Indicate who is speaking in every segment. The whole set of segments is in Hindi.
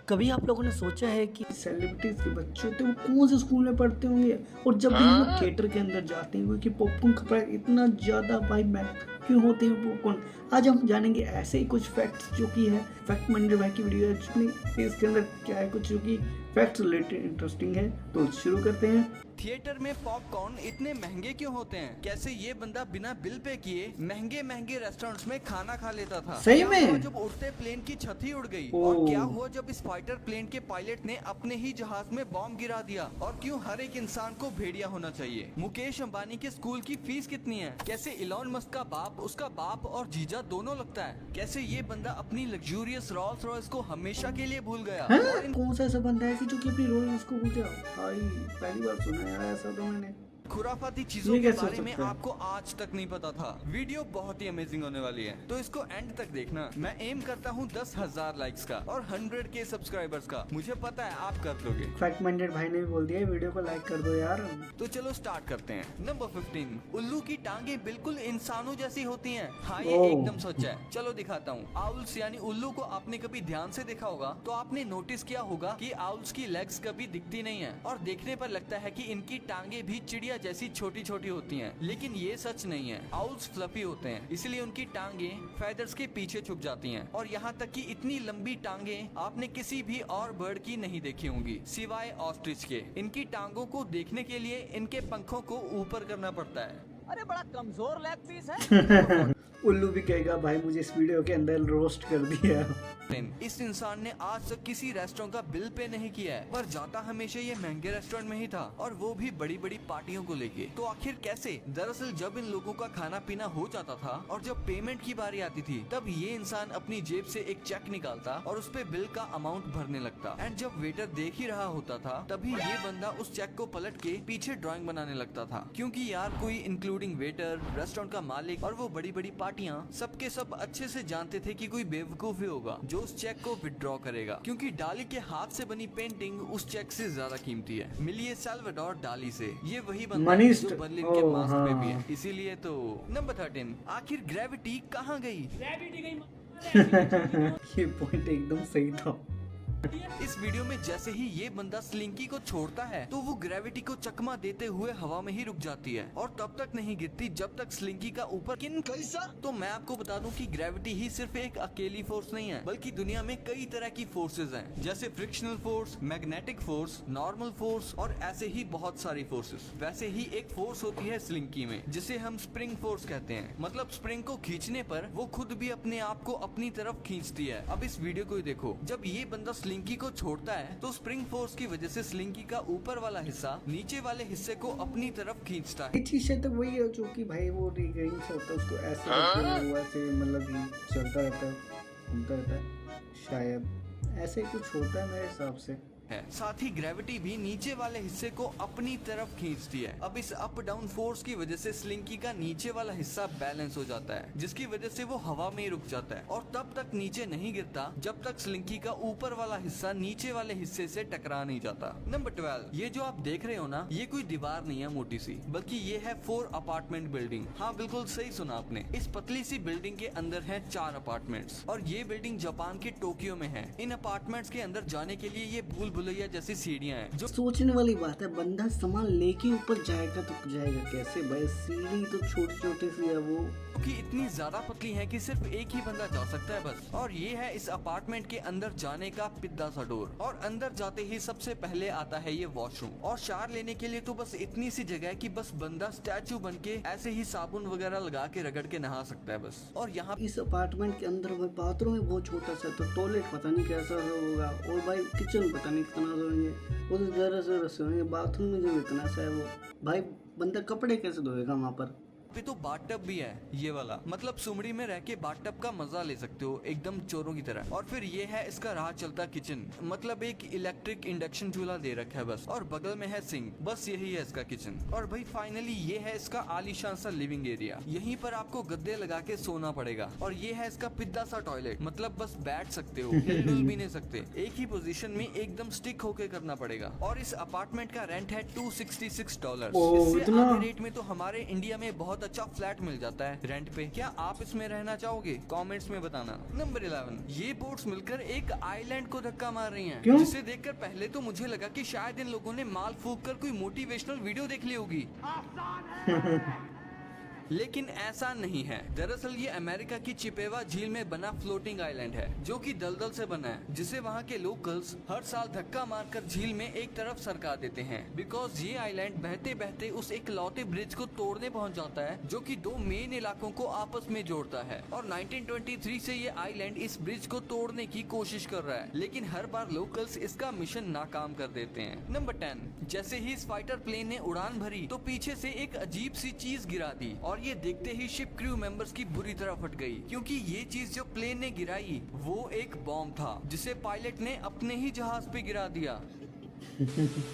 Speaker 1: कभी आप लोगों ने सोचा है कि
Speaker 2: सेलिब्रिटीज के बच्चे होते हैं वो कौन से स्कूल में पढ़ते होंगे। और जब भी हम लोग थिएटर के अंदर जाते हैं क्योंकि पॉपकॉर्न का प्राइस इतना ज़्यादा भाई महंगा क्यों होते हैं पॉपकॉर्न। आज हम जानेंगे ऐसे ही कुछ फैक्ट्स जो कि है फैक्ट मंडे भाई की वीडियो है जिसमें इसके अंदर क्या है कुछ जो कि फैक्ट्स रिलेटेड इंटरेस्टिंग है। तो शुरू करते हैं।
Speaker 3: थिएटर में पॉपकॉर्न इतने महंगे क्यों होते हैं? कैसे ये बंदा बिना बिल पे किए महंगे महंगे रेस्टोरेंट्स में खाना खा लेता था?
Speaker 2: सही
Speaker 3: क्या
Speaker 2: में?
Speaker 3: हुआ जब उड़ते प्लेन की छत ही उड़ गई?
Speaker 2: ओह।
Speaker 3: और क्या हुआ जब इस फाइटर प्लेन के पायलट ने अपने ही जहाज में बॉम्ब गिरा दिया? और क्यों हर एक इंसान को भेड़िया होना चाहिए? मुकेश अंबानी के स्कूल की फीस कितनी है? कैसे इलॉन मस्क का बाप उसका बाप और जीजा दोनों लगता है? कैसे ये बंदा अपनी लग्जूरियस रोल्स रॉयस को हमेशा के लिए भूल गया?
Speaker 2: हाँ?
Speaker 3: और इन
Speaker 2: कौन सा ऐसा बंदा है कि जो कि अपनी रोल उसको भूल गया? भाई पहली बार सुना है यार ऐसा तो मैंने।
Speaker 3: खुराफाती चीजों
Speaker 2: ये
Speaker 3: के
Speaker 2: कैसे हो
Speaker 3: बारे में
Speaker 2: सकता है?
Speaker 3: आपको आज तक नहीं पता था। वीडियो बहुत ही अमेजिंग होने वाली है, तो इसको एंड तक देखना। मैं एम करता हूँ 10,000 लाइक्स का और 100K सब्सक्राइबर्स का। मुझे पता है आप कर लोगे।
Speaker 2: फैक्ट माइंडेड भाई ने भी बोल दिया वीडियो को लाइक कर दो यार।
Speaker 3: तो चलो स्टार्ट करते हैं। नंबर 15, उल्लू की टांगे बिल्कुल इंसानों जैसी होती हैं। हाँ, ये
Speaker 2: ओह।
Speaker 3: एकदम सच है। चलो दिखाता हूँ। आउल्स यानी उल्लू को आपने कभी ध्यान से देखा होगा तो आपने नोटिस किया होगा कि आउल्स की लेग्स कभी दिखती नहीं है और देखने पर लगता है कि इनकी टांगे भी चिड़िया जैसी छोटी छोटी होती हैं। लेकिन ये सच नहीं है। आउल्स फ्लफी होते हैं, इसलिए उनकी टांगे फेदर्स के पीछे छुप जाती हैं। और यहाँ तक कि इतनी लंबी टांगे आपने किसी भी और बर्ड की नहीं देखी होंगी सिवाय ऑस्ट्रिच के। इनकी टांगों को देखने के लिए इनके पंखों को ऊपर करना पड़ता है।
Speaker 4: अरे बड़ा कमजोर लेग पीस है।
Speaker 2: उल्लू भी कहेगा भाई मुझे इस वीडियो के अंदर रोस्ट कर दिया।
Speaker 3: इस इंसान ने आज तक किसी रेस्टोरेंट का बिल पे नहीं किया है, पर जाता हमेशा ये महंगे रेस्टोरेंट में ही था, और वो भी बड़ी बड़ी पार्टियों को लेके। तो आखिर कैसे? दरअसल जब इन लोगों का खाना पीना हो जाता था और जब पेमेंट की बारी आती थी तब ये इंसान अपनी जेब से एक चेक निकालता और उस पे बिल का अमाउंट भरने लगता। एंड जब वेटर देख ही रहा होता था तभी ये बंदा उस चेक को पलट के पीछे ड्राइंग बनाने लगता था। क्योंकि यार कोई इंक्लूडिंग वेटर, रेस्टोरेंट का मालिक और वो बड़ी बड़ी पार्टियां सबके सब अच्छे से जानते थे कि कोई बेवकूफ ही होगा जो उस चेक को विड्रॉ करेगा, क्योंकि डाली के हाथ से बनी पेंटिंग उस चेक से ज्यादा कीमती है। मिलिए सैल्वाडोर डाली से। ये वही बंदा है
Speaker 2: मनीस्ट।
Speaker 3: जो बर्लिन के
Speaker 2: ओह,
Speaker 3: मास्क पे भी
Speaker 2: हाँ।
Speaker 3: है। इसीलिए तो। नंबर 13, आखिर ग्रेविटी कहाँ गई?
Speaker 2: ये पॉइंट एकदम सही था।
Speaker 3: इस वीडियो में जैसे ही ये बंदा स्लिंकी को छोड़ता है तो वो ग्रेविटी को चकमा देते हुए हवा में ही रुक जाती है और तब तक नहीं गिरती जब तक स्लिंकी का ऊपर किन कैसा। तो मैं आपको बता दूं कि ग्रेविटी ही सिर्फ एक अकेली फोर्स नहीं है, बल्कि दुनिया में कई तरह की फोर्सेज हैं, जैसे frictional force, magnetic force, normal force और ऐसे ही बहुत सारी फोर्सेस। वैसे ही एक फोर्स होती है स्लिंकी में जिसे हम स्प्रिंग फोर्स कहते हैं। मतलब स्प्रिंग को खींचने पर वो खुद भी अपने आप को अपनी तरफ खींचती है। अब इस वीडियो को देखो, जब ये बंदा स्लिंकी को छोड़ता है तो स्प्रिंग फोर्स की वजह से स्लिंकी का ऊपर वाला हिस्सा नीचे वाले हिस्से को अपनी तरफ खींचता है।
Speaker 2: ये चीज है तो वही है जो कि भाई वो रिंग से होता है उसको ऐसे करके वो ऐसे मतलब कि चलता रहता है, घूमता रहता है, शायद ऐसे ही कुछ होता है मेरे हिसाब से।
Speaker 3: साथ ही ग्रेविटी भी नीचे वाले हिस्से को अपनी तरफ खींचती है। अब इस अप डाउन फोर्स की वजह से स्लिंकी का नीचे वाला हिस्सा बैलेंस हो जाता है, जिसकी वजह से वो हवा में ही रुक जाता है और तब तक नीचे नहीं गिरता जब तक स्लिंकी का ऊपर वाला हिस्सा नीचे वाले हिस्से से टकरा नहीं जाता। नंबर 12, ये जो आप देख रहे हो ना, ये कोई दीवार नहीं है मोटी सी, बल्कि ये है 4 अपार्टमेंट बिल्डिंग। हाँ बिल्कुल सही सुना आपने। इस पतली सी बिल्डिंग के अंदर है 4 अपार्टमेंट्स और ये बिल्डिंग जापान के टोक्यो में है। इन अपार्टमेंट्स के अंदर जाने के लिए ये भूल भुलैया जैसी सीढ़ियां हैं जो
Speaker 2: सोचने वाली बात है, बंदा सामान लेके ऊपर जाएगा तो जाएगा कैसे भाई? सीढ़ी तो छोटी छोटी सी है वो
Speaker 3: कि इतनी ज्यादा पतली है कि सिर्फ एक ही बंदा जा सकता है बस। और ये है इस अपार्टमेंट के अंदर जाने का पिद्दा सा डोर। और अंदर जाते ही सबसे पहले आता है ये वॉशरूम। और शावर लेने के लिए तो बस इतनी सी जगह है कि बस बंदा स्टैचू बन के ऐसे ही साबुन वगैरह लगा के रगड़ के नहा सकता है बस। और यहाँ
Speaker 2: इस अपार्टमेंट के अंदर भाई बाथरूम है बहुत छोटा सा, तो टॉयलेट पता नहीं कैसा होगा और भाई किचन पता नहीं कितना होंगे, वो तो जरा से रसोई बाथरूम में जो इतना सा है वो भाई बंदा कपड़े कैसे धोएगा वहाँ पर?
Speaker 3: पे तो बाथटब भी है ये वाला, मतलब सुमड़ी में रह के बाथटब का मजा ले सकते हो एकदम चोरों की तरह। और फिर ये है इसका राह चलता किचन, मतलब एक इलेक्ट्रिक इंडक्शन चूल्हा दे रखा है बस, और बगल में है सिंक, बस यही है इसका किचन। और भाई फाइनली ये है इसका आलीशान सा लिविंग एरिया। यहीं पर आपको गद्दे लगा के सोना पड़ेगा। और ये है इसका पिद्दा सा टॉयलेट, मतलब बस बैठ सकते हो, हिल भी नहीं सकते, एक ही पोजीशन में एकदम स्टिक होके करना पड़ेगा। और इस अपार्टमेंट का रेंट है $266।
Speaker 2: ओह,
Speaker 3: इससे
Speaker 2: इतना?
Speaker 3: आधे रेट में तो हमारे इंडिया में बहुत बहुत अच्छा फ्लैट मिल जाता है रेंट पे। क्या आप इसमें रहना चाहोगे? कमेंट्स में बताना। नंबर 11, ये बोट्स मिलकर एक आइलैंड को धक्का मार रही हैं,
Speaker 2: क्यों?
Speaker 3: जिसे देखकर पहले तो मुझे लगा कि शायद इन लोगों ने माल फूंक कर कोई मोटिवेशनल वीडियो देख ली होगी, लेकिन ऐसा नहीं है। दरअसल ये अमेरिका की चिपेवा झील में बना फ्लोटिंग आइलैंड है, जो कि दलदल से बना है, जिसे वहाँ के लोकल्स हर साल धक्का मारकर झील में एक तरफ सरका देते हैं। बिकॉज ये आइलैंड बहते बहते उस इकलौते ब्रिज को तोड़ने पहुँच जाता है, जो कि दो मेन इलाकों को आपस में जोड़ता है। और 1923 से ये आइलैंड इस ब्रिज को तोड़ने की कोशिश कर रहा है, लेकिन हर बार लोकल्स इसका मिशन नाकाम कर देते हैं। नंबर 10, जैसे ही इस फाइटर प्लेन ने उड़ान भरी तो पीछे से एक अजीब सी चीज गिरा दी, और ये देखते ही शिप क्रू मेंबर्स की बुरी तरह फट गई, क्योंकि ये चीज जो प्लेन ने गिराई वो एक बॉम्ब था, जिसे पायलट ने अपने ही जहाज पे गिरा दिया।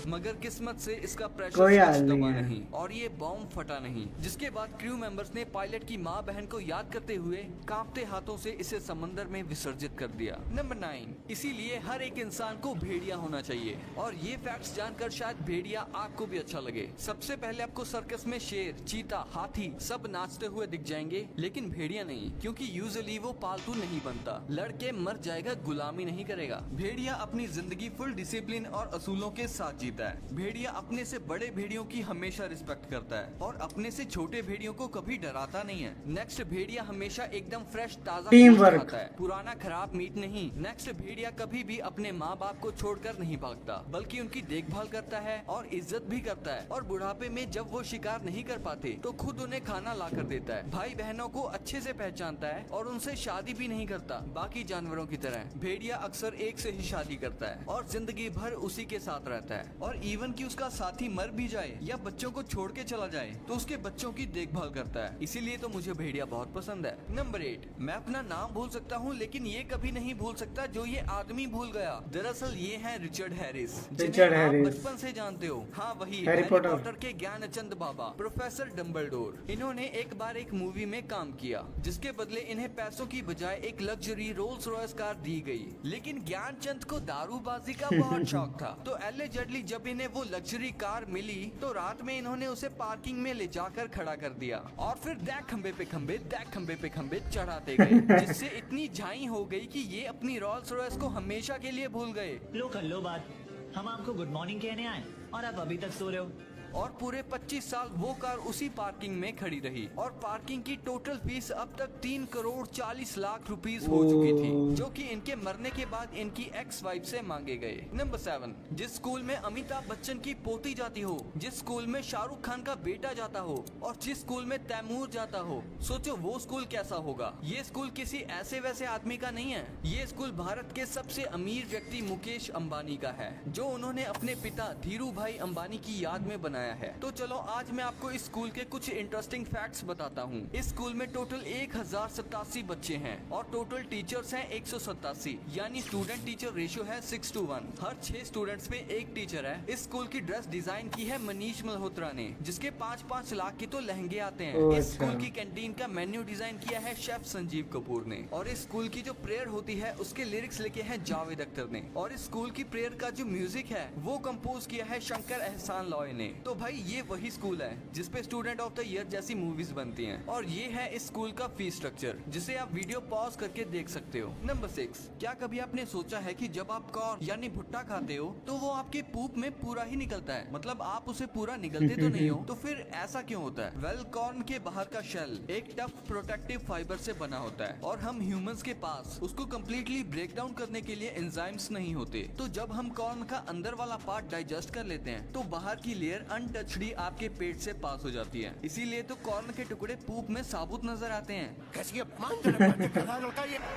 Speaker 3: मगर किस्मत से इसका प्रेशर
Speaker 2: कोई हाल
Speaker 3: दबा
Speaker 2: नहीं है।
Speaker 3: नहीं और ये बॉम्ब फटा नहीं, जिसके बाद क्रू मेंबर्स ने पायलट की माँ बहन को याद करते हुए कांपते हाथों से इसे समंदर में विसर्जित कर दिया। नंबर 9, इसीलिए हर एक इंसान को भेड़िया होना चाहिए, और ये फैक्ट्स जानकर शायद भेड़िया आपको भी अच्छा लगे। सबसे पहले आपको सर्कस में शेर, चीता, हाथी सब नाचते हुए दिख जाएंगे, लेकिन भेड़िया नहीं, क्योंकि यूजुअली वो पालतू नहीं बनता, लड़के मर जाएगा, गुलामी नहीं करेगा। भेड़िया अपनी जिंदगी फुल डिसिप्लिन और असूलों के साथ जीता है। भेड़िया अपने से बड़े भेड़ियों की हमेशा रिस्पेक्ट करता है, और अपने से छोटे भेड़ियों को कभी डराता नहीं है। नेक्स्ट, भेड़िया हमेशा एकदम फ्रेश ताजा
Speaker 2: Team
Speaker 3: गोश्त
Speaker 2: work।
Speaker 3: खाता है, पुराना खराब मीट नहीं। नेक्स्ट, भेड़िया कभी भी अपने माँ बाप को छोड़कर नहीं भागता, बल्कि उनकी देखभाल करता है और इज्जत भी करता है। और बुढ़ापे में जब वो शिकार नहीं कर पाते तो खुद उन्हें खाना ला कर देता है। भाई बहनों को अच्छे से पहचानता है और उनसे शादी भी नहीं करता बाकी जानवरों की तरह। भेड़िया अक्सर एक से ही शादी करता है और जिंदगी भर उसी के साथ रहता है, और इवन कि उसका साथी मर भी जाए या बच्चों को छोड़ के चला जाए तो उसके बच्चों की देखभाल करता है। इसीलिए तो मुझे भेड़िया बहुत पसंद है। नंबर 8, मैं अपना नाम भूल सकता हूँ, लेकिन ये कभी नहीं भूल सकता जो ये आदमी भूल गया। दरअसल ये है रिचर्ड हैरिस,
Speaker 2: रिचर्ड
Speaker 3: जिन्हें आप
Speaker 2: हैरिस।
Speaker 3: बचपन से जानते हो। हाँ, वही
Speaker 2: हैरी पॉटर।
Speaker 3: पॉटर के ज्ञानचंद बाबा, प्रोफेसर डम्बलडोर। इन्होंने एक बार एक मूवी में काम किया, जिसके बदले इन्हें पैसों की बजाय एक लग्जरी रोल्स रॉयस कार दी गई। लेकिन ज्ञानचंद को दारूबाजी का बहुत शौक था, तो एलिजेडली जब इन्हें वो लग्जरी कार मिली तो रात में इन्होंने उसे पार्किंग में ले जाकर खड़ा कर दिया, और फिर दैक खंबे पे खंबे, दैक खंबे पे खंबे चढ़ाते गए, जिससे इतनी झाई हो गई कि ये अपनी रोल्स रॉयस को हमेशा के लिए भूल गए।
Speaker 1: लो कर लो बात, हम आपको गुड मॉर्निंग कहने आए और आप अभी तक सो रहे हो।
Speaker 3: और पूरे 25 साल वो कार उसी पार्किंग में खड़ी रही, और पार्किंग की टोटल फीस अब तक 3 करोड़ 40 लाख रुपीस हो चुकी थी, जो कि इनके मरने के बाद इनकी एक्स वाइफ से मांगे गए। नंबर 7, जिस स्कूल में अमिताभ बच्चन की पोती जाती हो, जिस स्कूल में शाहरुख खान का बेटा जाता हो, और जिस स्कूल में तैमूर जाता हो, सोचो वो स्कूल कैसा होगा। ये स्कूल किसी ऐसे वैसे आदमी का नहीं है, ये स्कूल भारत के सबसे अमीर व्यक्ति मुकेश अंबानी का है, जो उन्होंने अपने पिता धीरू भाई अंबानी की याद में बनाया है। तो चलो आज मैं आपको इस स्कूल के कुछ इंटरेस्टिंग फैक्ट्स बताता हूँ। इस स्कूल में टोटल 1087 बच्चे हैं, और टोटल टीचर्स हैं 187, यानी स्टूडेंट टीचर रेशियो है 6:1। हर 6 स्टूडेंट्स पे एक टीचर है। इस स्कूल की ड्रेस डिजाइन की है मनीष मल्होत्रा ने, जिसके 5-5 लाख के तो लहंगे आते हैं।
Speaker 2: ओह,
Speaker 3: इस स्कूल
Speaker 2: अच्छा।
Speaker 3: की कैंटीन का मेन्यू डिजाइन किया है शेफ संजीव कपूर ने, और इस स्कूल की जो प्रेयर होती है उसके लिरिक्स लिखे हैं जावेद अख्तर ने, और इस स्कूल की प्रेयर का जो म्यूजिक है वो कंपोज किया है शंकर एहसान लॉय ने। तो भाई ये वही स्कूल है जिसपे स्टूडेंट ऑफ द ईयर जैसी मूवीज बनती हैं, और ये है इस स्कूल का फीस स्ट्रक्चर, जिसे आप वीडियो पॉज करके देख सकते हो। नंबर 6, क्या कभी आपने सोचा है कि जब आप कॉर्न यानी भुट्टा खाते हो तो वो आपके पूप में पूरा ही निकलता है, मतलब आप उसे पूरा निगलते तो नहीं हो, तो फिर ऐसा क्यों होता है? वेल, कॉर्न के बाहर का शेल एक टफ प्रोटेक्टिव फाइबर से बना होता है, और हम ह्यूमंस के पास उसको कम्प्लीटली ब्रेक डाउन करने के लिए एंजाइम्स नहीं होते। तो जब हम कॉर्न का अंदर वाला पार्ट डाइजेस्ट कर लेते हैं तो बाहर की लेयर अनटच्ड आपके पेट से पास हो जाती है, इसीलिए तो कॉर्न के टुकड़े पूप में साबुत नजर आते हैं।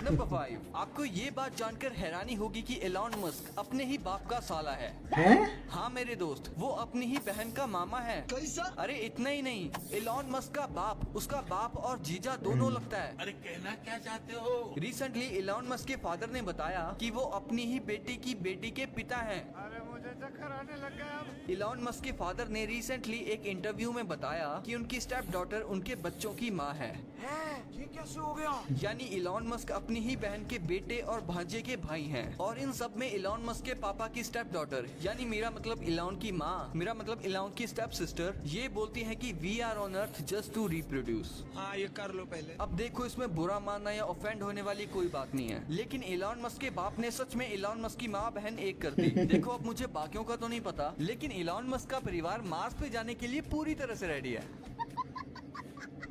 Speaker 3: नंबर 5, आपको ये बात जानकर हैरानी होगी कि एलॉन मस्क अपने ही बाप का साला है। हाँ मेरे दोस्त, वो अपनी ही बहन का मामा है। अरे इतना ही नहीं, एलॉन मस्क का बाप उसका बाप और जीजा दोनों लगता है।
Speaker 5: अरे कहना क्या चाहते हो?
Speaker 3: रिसेंटली एलॉन मस्क के फादर ने बताया कि वो अपनी ही बेटी की बेटी के पिता हैं।
Speaker 5: अरे मुझे चक्कर आने लग गया अब।
Speaker 3: इलॉन मस्क के फादर फादर ने रिसेंटली एक इंटरव्यू में बताया कि उनकी स्टेप डॉटर उनके बच्चों की माँ है।
Speaker 5: ये कैसे हो गया?
Speaker 3: यानी इलॉन मस्क अपनी ही बहन के बेटे और भांजे के भाई हैं और इन सब में इलॉन मस्क के पापा की स्टेप डॉटर यानी मेरा मतलब इलॉन की माँ, मेरा मतलब इलॉन की स्टेप सिस्टर ये बोलती है कि we are on earth just to reproduce.
Speaker 5: हाँ ये कर लो पहले।
Speaker 3: अब देखो इसमें बुरा मानना या ऑफेंड होने वाली कोई बात नहीं है, लेकिन इलॉन मस्क के बाप ने सच में इलॉन मस्क की माँ बहन एक कर दी। देखो अब मुझे बाकियों का तो नहीं पता, लेकिन इलॉन मस्क का परिवार मार्स पे जाने के लिए पूरी तरह से रेडी है।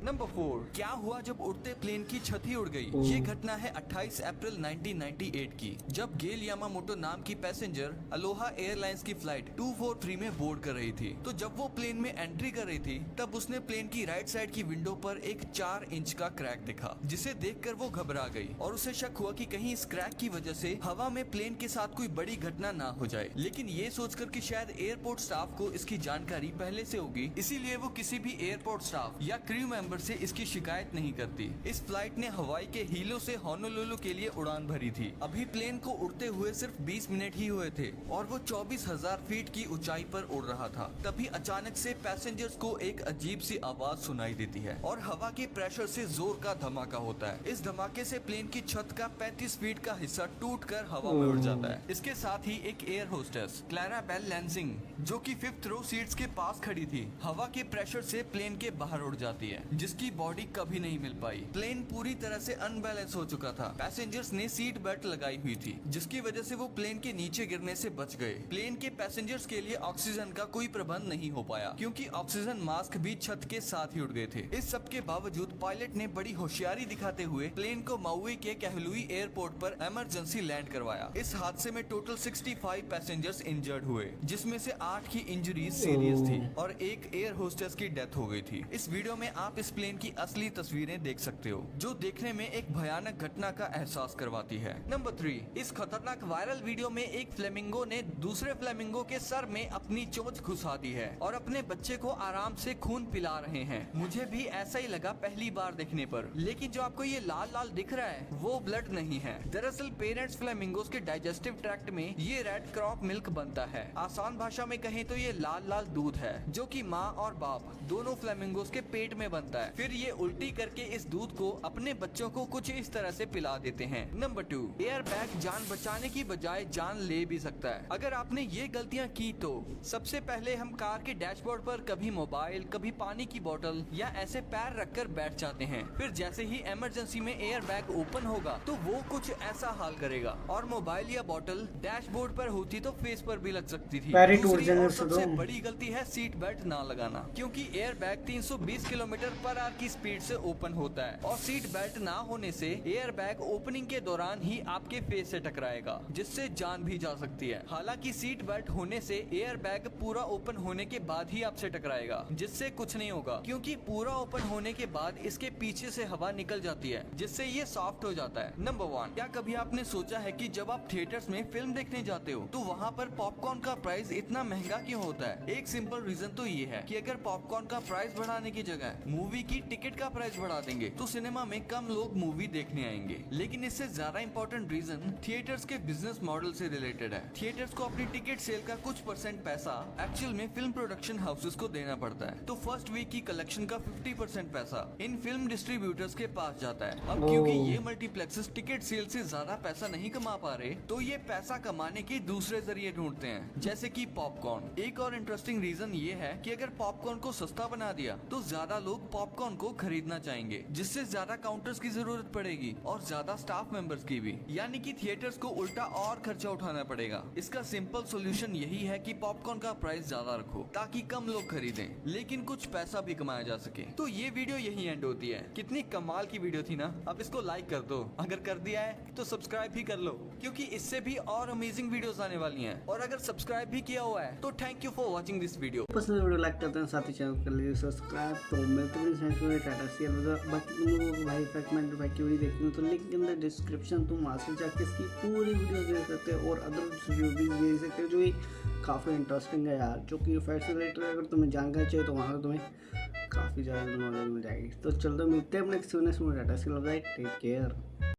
Speaker 3: नंबर 4, क्या हुआ जब उड़ते प्लेन की छत ही उड़ गई। ये घटना है 28 अप्रैल 1998 की, जब गेल यामामोटो नाम की पैसेंजर अलोहा एयरलाइंस की फ्लाइट 243 में बोर्ड कर रही थी। तो जब वो प्लेन में एंट्री कर रही थी तब उसने प्लेन की राइट साइड की विंडो पर एक 4 इंच का क्रैक देखा, जिसे देखकर वो घबरा गई और उसे शक हुआ कि कहीं इस क्रैक की वजह से हवा में प्लेन के साथ कोई बड़ी घटना ना हो जाए। लेकिन ये सोचकर कि शायद एयरपोर्ट स्टाफ को इसकी जानकारी पहले से होगी, इसीलिए वो किसी भी एयरपोर्ट स्टाफ या क्रू मेंबर से इसकी शिकायत नहीं करती। इस फ्लाइट ने हवाई के हीलो से होनोलुलु के लिए उड़ान भरी थी। अभी प्लेन को उड़ते हुए सिर्फ 20 मिनट ही हुए थे और वो 24,000 फीट की ऊंचाई पर उड़ रहा था। तभी अचानक से पैसेंजर्स को एक अजीब सी आवाज सुनाई देती है और हवा के प्रेशर से जोर का धमाका होता है। इस धमाके से प्लेन की छत का 35 फीट का हिस्सा टूटकर हवा में उड़ जाता है। इसके साथ ही एक air hostess Clara Bell Lansing जो कि 5th रो सीट्स के पास खड़ी थी, हवा के प्रेशर से प्लेन के बाहर उड़ जाती है, जिसकी बॉडी कभी नहीं मिल पाई। प्लेन पूरी तरह से अनबैलेंस हो चुका था। पैसेंजर्स ने सीट बेल्ट लगाई हुई थी, जिसकी वजह से वो प्लेन के नीचे गिरने से बच गए। प्लेन के पैसेंजर्स के लिए ऑक्सीजन का कोई प्रबंध नहीं हो पाया, क्योंकि ऑक्सीजन मास्क भी छत के साथ ही उड़ गए थे। इस सब के बावजूद पायलट ने बड़ी होशियारी दिखाते हुए प्लेन को माउई के कहलुई एयरपोर्ट पर इमरजेंसी लैंड करवाया। इस हादसे में टोटल 65 पैसेंजर्स इंजर्ड हुए, जिसमें से 8 की इंजरीज सीरियस थी और एक एयर होस्टेस की डेथ हो गई थी। इस वीडियो में आप इस प्लेन की असली तस्वीरें देख सकते हो, जो देखने में एक भयानक घटना का एहसास करवाती है। नंबर 3, इस खतरनाक वायरल वीडियो में एक फ्लेमिंगो ने दूसरे फ्लेमिंगो के सर में अपनी चोंच घुसा दी है और अपने बच्चे को आराम से खून पिला रहे हैं। मुझे भी ऐसा ही लगा पहली बार देखने पर, लेकिन जो आपको ये लाल लाल दिख रहा है वो ब्लड नहीं है। दरअसल पेरेंट्स फ्लेमिंगोस के डाइजेस्टिव ट्रैक्ट में ये रेड क्रॉप मिल्क बनता है। आसान भाषा में कहें तो ये लाल लाल दूध है, जो कि माँ और बाप दोनों फ्लेमिंगोस के पेट में बनता है। फिर ये उल्टी करके इस दूध को अपने बच्चों को कुछ इस तरह से पिला देते हैं। नंबर 2, एयर बैग जान बचाने की बजाय जान ले भी सकता है। अगर आपने ये गलतियाँ की तो सबसे पहले हम कार के डैशबोर्ड पर कभी मोबाइल, कभी पानी की बोतल या ऐसे पैर रखकर बैठ जाते हैं। फिर जैसे ही इमरजेंसी में एयर बैग ओपन होगा तो वो कुछ ऐसा हाल करेगा और मोबाइल या बोतल डैशबोर्ड पर होती तो फेस पर भी लग सकती थी। दूसरी और सबसे बड़ी गलती है सीट बेल्ट ना लगाना, क्योंकि air bag 320 kilometre per hour की स्पीड से ओपन होता है और सीट बेल्ट ना होने से एयर बैग ओपनिंग के दौरान ही आपके फेस से टकराएगा, जिससे जान भी जा सकती है। हालांकि सीट बेल्ट होने से एयर बैग पूरा ओपन होने के बाद ही आपसे टकराएगा, जिससे कुछ नहीं होगा, क्योंकि पूरा ओपन होने के बाद इसके पीछे से हवा निकल जाती है, जिससे ये सॉफ्ट हो जाता है। नंबर 1, क्या कभी आपने सोचा है कि जब आप थिएटर्स में फिल्म देखने जाते हो तो वहाँ पर पॉपकॉर्न का प्राइस इतना महंगा क्यों होता है? एक सिंपल रीजन तो ये है कि अगर पॉपकॉर्न का प्राइस बढ़ाने की जगह मूवी की टिकट का प्राइस बढ़ा देंगे तो सिनेमा में कम लोग मूवी देखने आएंगे। लेकिन इससे ज्यादा इंपॉर्टेंट रीजन थिएटर्स के बिजनेस मॉडल से रिलेटेड है। थिएटर्स को अपनी टिकट सेल का कुछ % पैसा एक्चुअल में फिल्म प्रोडक्शन हाउसेस को देना पड़ता है। तो फर्स्ट वीक की कलेक्शन का 50% पैसा इन फिल्म डिस्ट्रीब्यूटर्स के पास जाता है। अब क्योंकि ये मल्टीप्लेक्सेस टिकट सेल से ज्यादा पैसा नहीं कमा पा रहे, तो ये पैसा कमाने के दूसरे जरिए ढूंढते हैं, जैसे कि पॉपकॉर्न। एक और इंटरेस्टिंग रीजन ये है कि अगर पॉपकॉर्न को सस्ता बना दिया तो ज्यादा लोग पॉपकॉर्न को खरीदना चाहेंगे, जिससे ज्यादा काउंटर्स की जरूरत पड़ेगी और ज्यादा स्टाफ मेंबर्स की भी, यानी कि थिएटर्स को उल्टा और खर्चा उठाना पड़ेगा। इसका सिंपल सोल्यूशन यही है कि पॉपकॉर्न का प्राइस ज्यादा रखो ताकि कम लोग खरीदें, लेकिन कुछ पैसा भी कमाया जा सके। तो ये वीडियो यही एंड होती है। कितनी कमाल की वीडियो थी ना। अब इसको लाइक कर दो, अगर कर दिया है तो सब्सक्राइब भी कर लो, क्योंकि इससे भी और अमेजिंग वीडियोस आने वाली हैं। और अगर सब्सक्राइब भी किया हुआ है तो thank you for watching this video.
Speaker 2: पसंद वीडियो लाइक करते हैं, साथ ही चैनल कर लीजिए सब्सक्राइब। तो मिलते हैं टाटा सी। बाकी तुम लोगों को भाई फ्रैगमेंट भाई की वीडियो देखनी हो तो लिंक के अंदर डिस्क्रिप्शन, तुम वहाँ से जाके इसकी पूरी वीडियो देख सकते हो और अदर रिव्यू भी देख सकते हो, जो कि काफ़ी इंटरेस्टिंग है यार। जो कि फैक्ट से रिलेटेड अगर तुम्हें जानकारी चाहिए तो वहाँ से तुम्हें काफ़ी ज़्यादा नॉलेज मिल जाएगी। तो चलते मिलते हैं अपने नेक्स्ट वीडियो में। टाटा सी, टेक केयर।